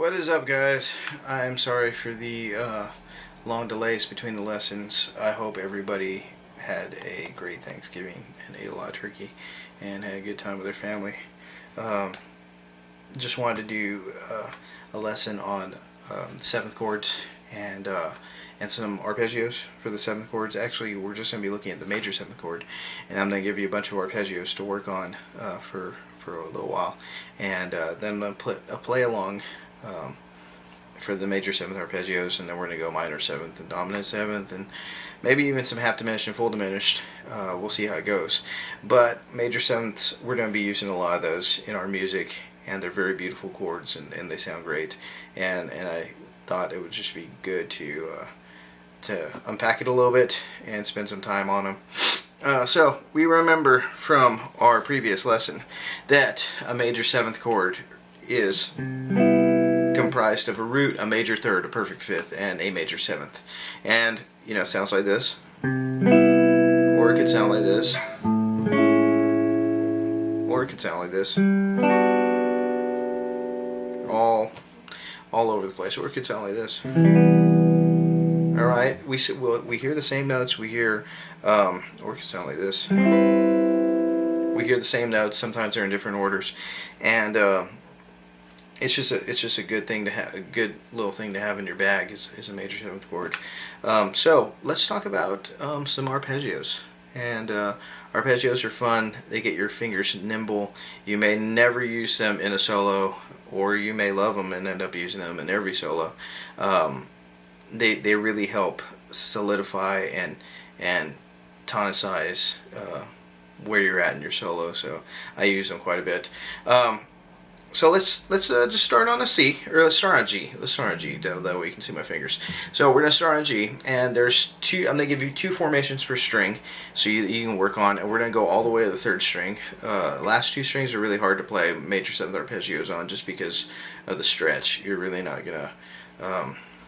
What is up, guys? I'm sorry for the long delays between the lessons. I hope everybody had a great Thanksgiving and ate a lot of turkey and had a good time with their family. Just wanted to do a lesson on seventh chords and some arpeggios for the seventh chords. Actually, we're just going to be looking at the major seventh chord, and I'm going to give you a bunch of arpeggios to work on for a little while, and then I'm going to put a play along for the major seventh arpeggios, and then we're going to go minor seventh and dominant seventh, and maybe even some half diminished and full diminished. We'll see how it goes. But major sevenths, we're going to be using a lot of those in our music, and they're very beautiful chords, and they sound great. And I thought it would just be good to unpack it a little bit and spend some time on them. So we remember from our previous lesson that a major seventh chord is comprised of a root, a major third, a perfect fifth, and a major seventh. And, you know, it sounds like this, or it could sound like this, or it could sound like this, all over the place, or it could sound like this. Alright, we hear the same notes, we hear, or it could sound like this. We hear the same notes, sometimes they're in different orders, and it's just a good thing to have, a good little thing to have in your bag is a major seventh chord. So let's talk about some arpeggios. And arpeggios are fun. They get your fingers nimble. You may never use them in a solo, or you may love them and end up using them in every solo. They really help solidify and tonicize where you're at in your solo. So I use them quite a bit. So let's just start on a C, or let's start on G. Let's start on G, that way you can see my fingers. So we're going to start on G, and there's I'm going to give you two formations per string, so you can work on, and we're going to go all the way to the third string. Last two strings are really hard to play major seventh arpeggios on, just because of the stretch. You're really not going to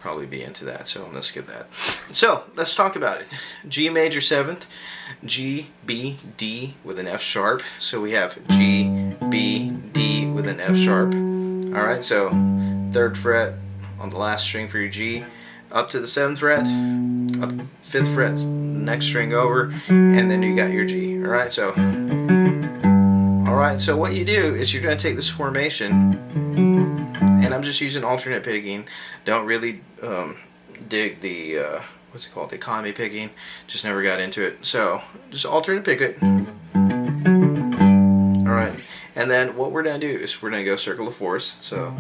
probably be into that, so let's skip that. So let's talk about it. G major seventh, G, B, D with an F sharp. So we have G, B, D with an F sharp. Alright, so third fret on the last string for your G, up to the seventh fret, up fifth fret, next string over, and then you got your G. Alright, so what you do is you're going to take this formation, and I'm just using alternate picking. Don't really dig the what's it called, economy picking. Just never got into it. So just alternate pick it. Alright, and then what we're going to do is we're going to go circle of fourths. So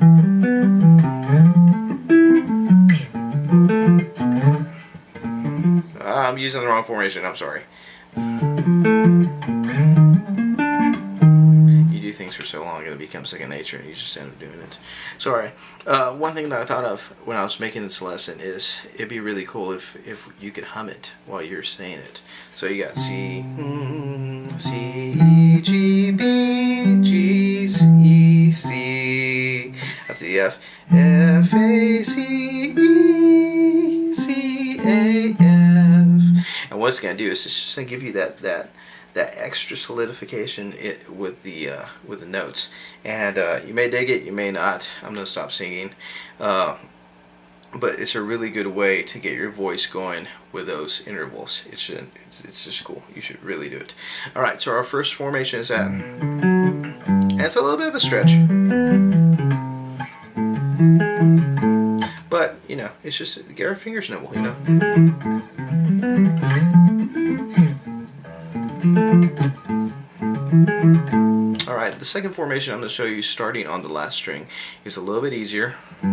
I'm using the wrong formation, I'm sorry. Things for so long, it becomes second nature, and you just end up doing it. Sorry. One thing that I thought of when I was making this lesson is it'd be really cool if you could hum it while you're saying it. So you got C, C, E, G, B, G, E, C, up to the F, F, A, C, E, C, A, F. And what it's going to do is it's just going to give you that extra solidification with the notes, and you may dig it, you may not. I'm gonna stop singing, but it's a really good way to get your voice going with those intervals. It's just cool. You should really do it. All right, so our first formation is that, and it's a little bit of a stretch, but you know, it's just get our fingers nimble, you know. Alright, the second formation I'm going to show you starting on the last string is a little bit easier. You're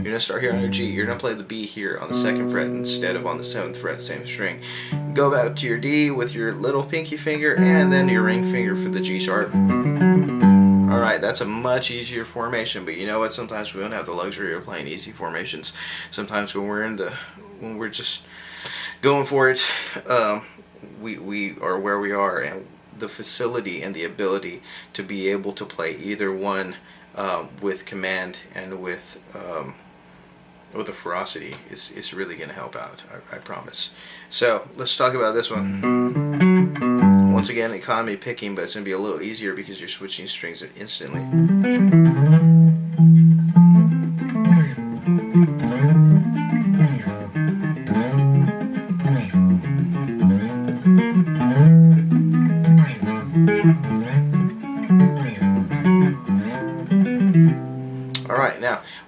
going to start here on your G. You're going to play the B here on the second fret instead of on the seventh fret, same string. Go back to your D with your little pinky finger and then your ring finger for the G sharp. Alright, that's a much easier formation, but you know what? Sometimes we don't have the luxury of playing easy formations. Sometimes when we're just going for it, we are where we are, and the facility and the ability to be able to play either one with command and with a ferocity is really going to help out, I promise. So let's talk about this one. Once again, economy picking, but it's going to be a little easier because you're switching strings instantly.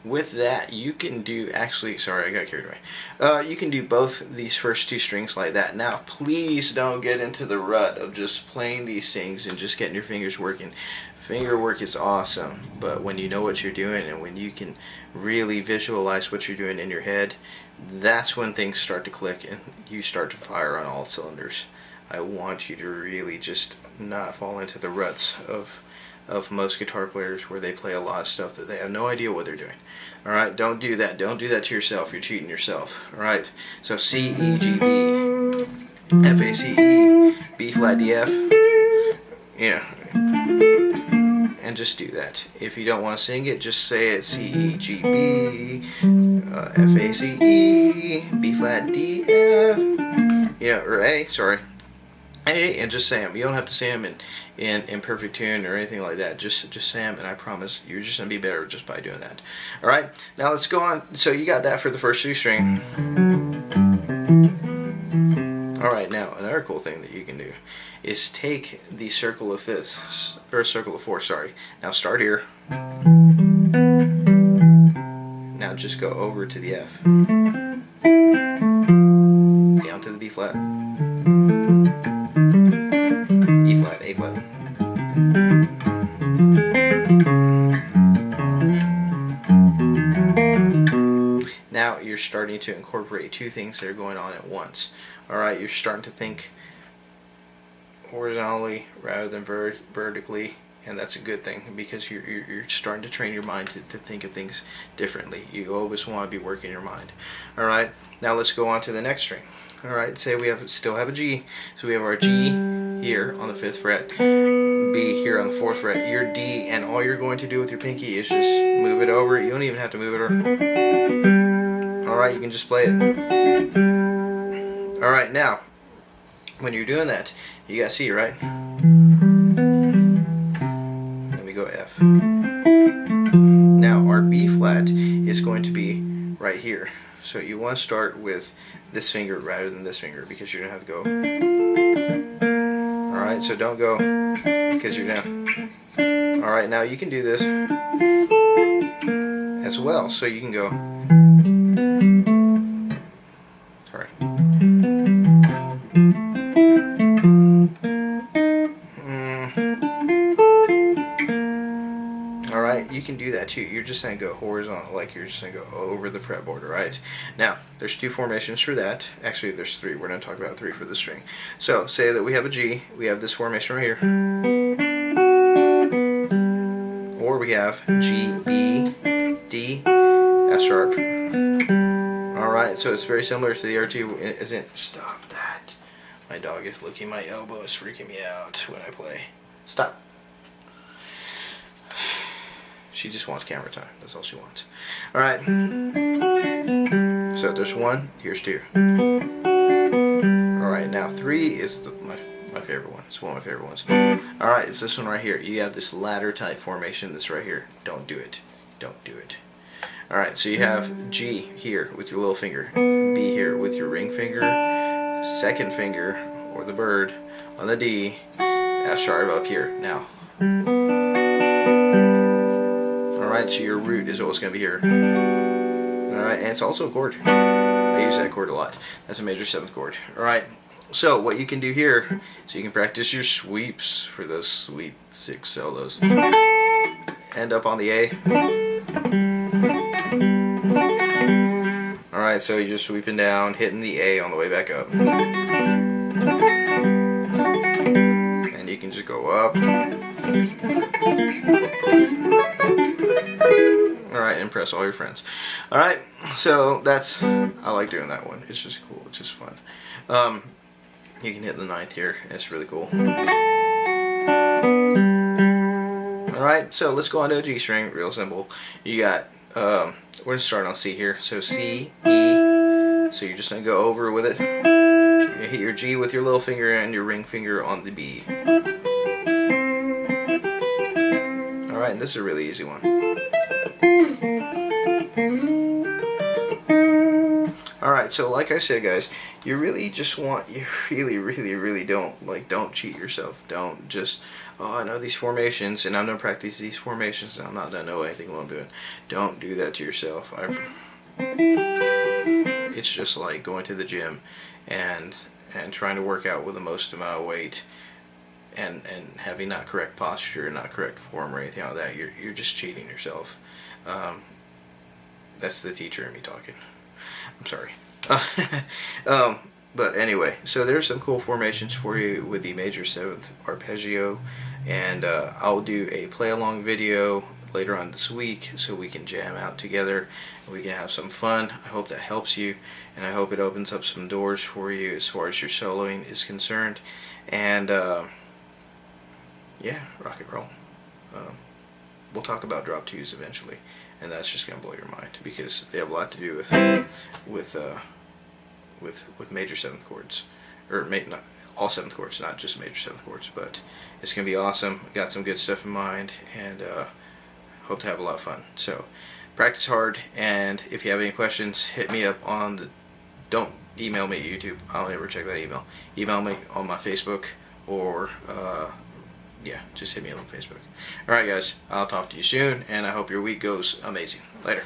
with that, you can do, actually, sorry, I got carried away. You can do both these first two strings like that. Now, please don't get into the rut of just playing these things and just getting your fingers working. Finger work is awesome, but when you know what you're doing and when you can really visualize what you're doing in your head, that's when things start to click and you start to fire on all cylinders. I want you to really just not fall into the ruts of most guitar players where they play a lot of stuff that they have no idea what they're doing. Alright, don't do that. Don't do that to yourself. You're cheating yourself. Alright, so C, E, G, B, F, A, C, E, B flat, D, F. Yeah. And just do that. If you don't want to sing it, just say it. C, E, G, B, F, A, C, E, B flat, D, F. Yeah, or A, sorry. A, and just say them. You don't have to say them in perfect tune or anything like that. Just say them, and I promise you're just going to be better just by doing that. Alright, now let's go on. So you got that for the first two string. Alright, now another cool thing that you can do is take the circle of fifths, or circle of fourths, sorry. Now start here. Now just go over to the F. Down to the B flat. E flat, A flat. Now you're starting to incorporate two things that are going on at once. Alright, you're starting to think horizontally rather than vertically, and that's a good thing because you're starting to train your mind to think of things differently. You always want to be working your mind. Alright, now let's go on to the next string. Alright, say we still have a G, so we have our G here on the 5th fret, B here on the 4th fret, your D, and all you're going to do with your pinky is just move it over. You don't even have to move it over. Alright, you can just play it. Alright, now when you're doing that, you got C, right? Then we go F. Now our B flat is going to be right here. So you want to start with this finger rather than this finger because you're going to have to go. Alright, so don't go because you're going to. Alright, now you can do this as well. So you can go. Sorry. Alright, you can do that too. You're just going to go horizontal, like you're just going to go over the fretboard, alright? Now, there's two formations for that. Actually, there's three. We're going to talk about three for the string. So, say that we have a G. We have this formation right here. Or we have G, B, D, F sharp. Alright, so it's very similar to the RG. Isn't? Stop that. My dog is licking my elbow. It's freaking me out when I play. Stop. She just wants camera time. That's all she wants. Alright. So there's one. Here's two. Alright, now three is my favorite one. It's one of my favorite ones. Alright, it's this one right here. You have this ladder type formation that's right here. Don't do it. Don't do it. Alright, so you have G here with your little finger. B here with your ring finger. Second finger, or the bird, on the D. F sharp up here. Now. Alright, so your root is always going to be here. Alright, and it's also a chord. I use that chord a lot. That's a major 7th chord. Alright, so what you can do here, so you can practice your sweeps for those sweet 6 solos. End up on the A. Alright, so you're just sweeping down, hitting the A on the way back up. And you can just go up. Alright, impress all your friends. Alright, so that's, I like doing that one. It's just cool, it's just fun. You can hit the 9th here, it's really cool. Alright, so let's go on to a G string, real simple. You got, we're going to start on C here. So C, E, so you're just going to go over with it. You hit your G with your little finger and your ring finger on the B. Alright, and this is a really easy one. Alright, Alright, so like I said, guys, you really don't cheat yourself. Don't just, oh, I know these formations and I'm going to practice these formations and I'm not going to know anything what I'm doing. Don't do that to yourself. It's just like going to the gym and trying to work out with the most amount of weight and having not correct posture, not correct form or anything like that. You're just cheating yourself. That's the teacher in me talking. I'm sorry. But anyway, so there's some cool formations for you with the major 7th arpeggio, and I'll do a play along video later on this week so we can jam out together and we can have some fun. I hope that helps you, and I hope it opens up some doors for you as far as your soloing is concerned. And yeah, rock and roll. We'll talk about drop twos eventually, and that's just gonna blow your mind because they have a lot to do with major 7th chords, or not all 7th chords, not just major 7th chords. But it's gonna be awesome. Got some good stuff in mind, and hope to have a lot of fun. So practice hard, and if you have any questions, hit me up on the. Don't email me at YouTube. I don't ever check that email. Email me on my Facebook, or yeah, just hit me up on Facebook. Alright guys, I'll talk to you soon, and I hope your week goes amazing. Later.